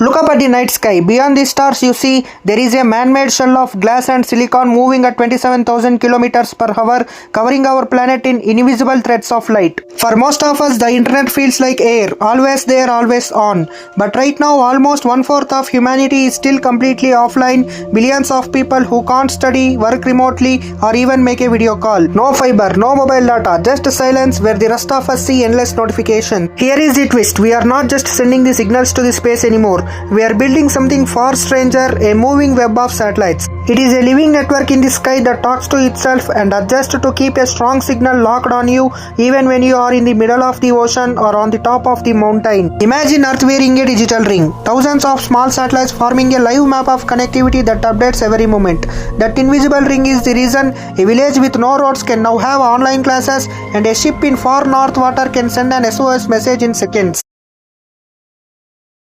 Look up at the night sky. Beyond the stars you see, there is a man-made shell of glass and silicon moving at 27,000 kilometers per hour, covering our planet in invisible threads of light. For most of us, the internet feels like air, always there, always on. But right now, almost one-fourth of humanity is still completely offline. Billions of people who can't study, work remotely, or even make a video call. No fiber, no mobile data, just silence where the rest of us see endless notifications. Here is the twist. We are not just sending the signals to the space anymore. We are building something far stranger, a moving web of satellites. It is a living network in the sky that talks to itself and adjusts to keep a strong signal locked on you even when you are in the middle of the ocean or on the top of the mountain. Imagine Earth wearing a digital ring. Thousands of small satellites forming a live map of connectivity that updates every moment. That invisible ring is the reason a village with no roads can now have online classes, and a ship in far north water can send an SOS message in seconds.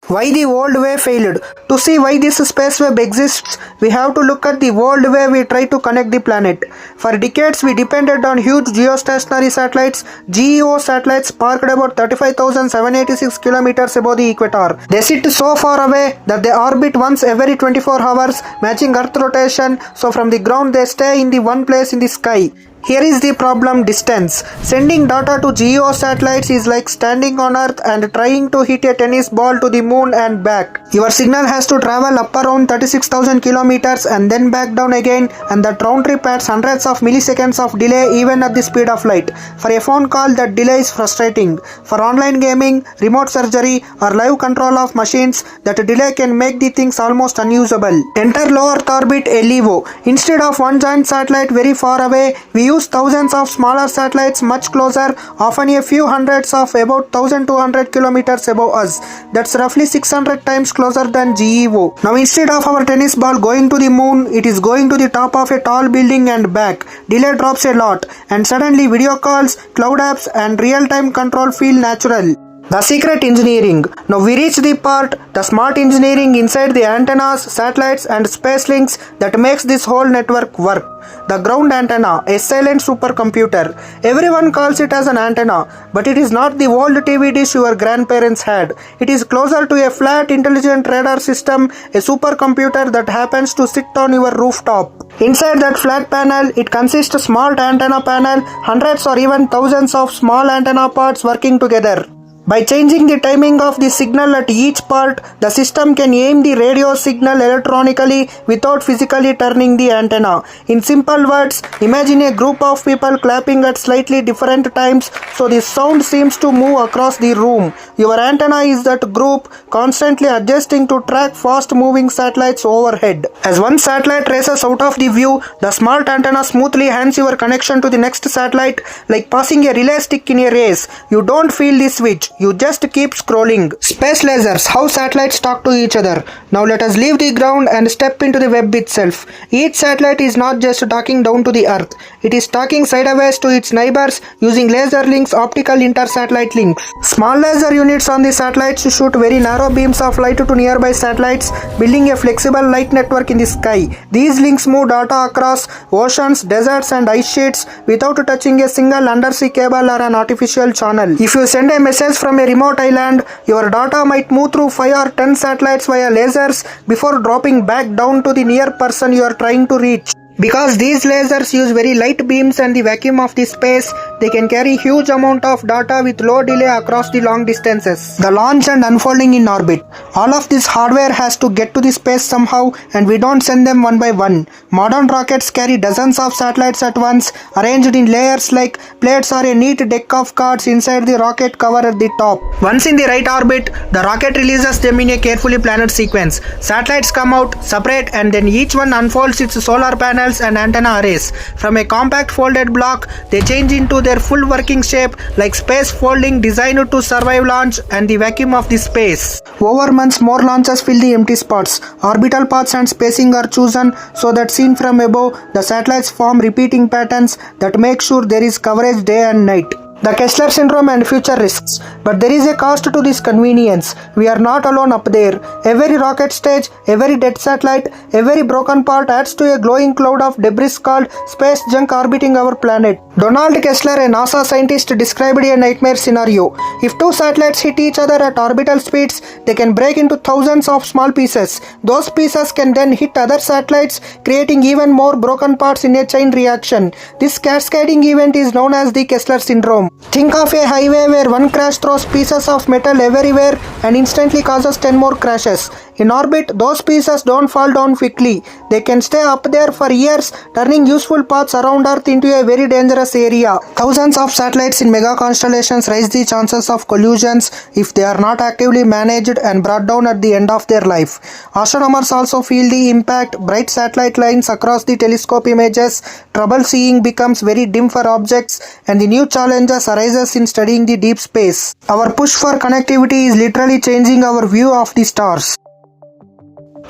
Why the old way failed? To see why this space web exists, we have to look at the old way we try to connect the planet. For decades, we depended on huge geostationary satellites, GEO satellites parked about 35,786 kilometers above the equator. They sit so far away that they orbit once every 24 hours, matching Earth rotation, so from the ground they stay in the one place in the sky. Here is the problem: distance. Sending data to GEO satellites is like standing on Earth and trying to hit a tennis ball to the moon and back. Your signal has to travel up around 36,000 kilometers and then back down again, and that round trip adds hundreds of milliseconds of delay even at the speed of light. For a phone call, that delay is frustrating. For online gaming, remote surgery, or live control of machines, that delay can make the things almost unusable. Enter low Earth orbit LEO. Instead of one giant satellite very far away, we use thousands of smaller satellites much closer, often a few hundreds of about 1,200 kilometers above us. That's roughly 600 times closer than GEO. Now instead of our tennis ball going to the moon, it is going to the top of a tall building and back. Delay drops a lot, and suddenly video calls, cloud apps, and real-time control feel natural. The secret engineering. Now we reach the part, the smart engineering inside the antennas, satellites and space links that makes this whole network work. The ground antenna, a silent supercomputer. Everyone calls it as an antenna, but it is not the old TV dish your grandparents had. It is closer to a flat intelligent radar system, a supercomputer that happens to sit on your rooftop. Inside that flat panel, it consists of small antenna panel, hundreds or even thousands of small antenna parts working together. By changing the timing of the signal at each part, the system can aim the radio signal electronically without physically turning the antenna. In simple words, imagine a group of people clapping at slightly different times, so the sound seems to move across the room. Your antenna is that group, constantly adjusting to track fast-moving satellites overhead. As one satellite races out of the view, the smart antenna smoothly hands your connection to the next satellite, like passing a relay stick in a race. You don't feel the switch. You just keep scrolling. Space lasers, how satellites talk to each other. Now let us leave the ground and step into the web itself. Each satellite is not just talking down to the Earth. It is talking sideways to its neighbors using laser links, optical inter-satellite links. Small laser units on the satellites shoot very narrow beams of light to nearby satellites, building a flexible light network in the sky. These links move data across oceans, deserts and ice sheets without touching a single undersea cable or an artificial channel. If you send a message from a remote island, your data might move through 5 or 10 satellites via lasers before dropping back down to the near person you are trying to reach. Because these lasers use very light beams and the vacuum of the space, they can carry huge amount of data with low delay across the long distances. The launch and unfolding in orbit. All of this hardware has to get to the space somehow, and we don't send them one by one. Modern rockets carry dozens of satellites at once, arranged in layers like plates or a neat deck of cards inside the rocket cover at the top. Once in the right orbit, the rocket releases them in a carefully planned sequence. Satellites come out, separate, and then each one unfolds its solar panels and antenna arrays. From a compact folded block, they change into their full working shape like space folding designed to survive launch and the vacuum of the space. Over months, more launches fill the empty spots. Orbital paths and spacing are chosen so that seen from above, the satellites form repeating patterns that make sure there is coverage day and night. The Kessler syndrome and future risks. But there is a cost to this convenience. We are not alone up there. Every rocket stage, every dead satellite, every broken part adds to a glowing cloud of debris called space junk orbiting our planet. Donald Kessler, a NASA scientist, described a nightmare scenario. If two satellites hit each other at orbital speeds, they can break into thousands of small pieces. Those pieces can then hit other satellites, creating even more broken parts in a chain reaction. This cascading event is known as the Kessler syndrome. Think of a highway where one crash throws pieces of metal everywhere and instantly causes 10 more crashes. In orbit, those pieces don't fall down quickly. They can stay up there for years, turning useful paths around Earth into a very dangerous area. Thousands of satellites in mega constellations raise the chances of collisions if they are not actively managed and brought down at the end of their life. Astronomers also feel the impact. Bright satellite lines across the telescope images, trouble seeing becomes very dim for objects, and the new challenges arises in studying the deep space. Our push for connectivity is literally changing our view of the stars.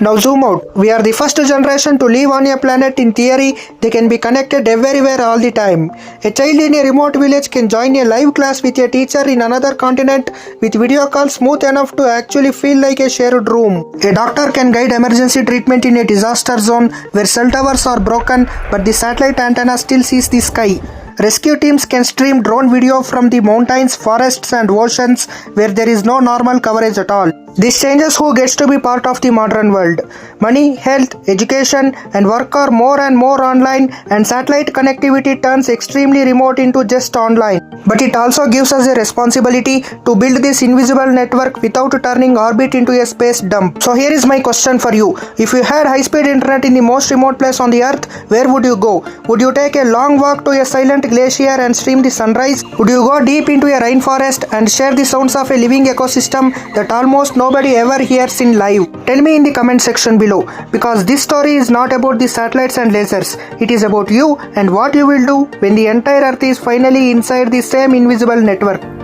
Now zoom out. We are the first generation to live on a planet. In theory, they can be connected everywhere all the time. A child in a remote village can join a live class with a teacher in another continent with video calls smooth enough to actually feel like a shared room. A doctor can guide emergency treatment in a disaster zone where cell towers are broken but the satellite antenna still sees the sky. Rescue teams can stream drone video from the mountains, forests and oceans where there is no normal coverage at all. This changes who gets to be part of the modern world. Money, health, education and work are more and more online, and satellite connectivity turns extremely remote into just online. But it also gives us a responsibility to build this invisible network without turning orbit into a space dump. So here is my question for you. If you had high-speed internet in the most remote place on the earth, where would you go? Would you take a long walk to a silent glacier and stream the sunrise? Would you go deep into a rainforest and share the sounds of a living ecosystem that almost nobody ever hears in live? Tell me in the comment section below, because this story is not about the satellites and lasers. It is about you and what you will do when the entire earth is finally inside the same invisible network.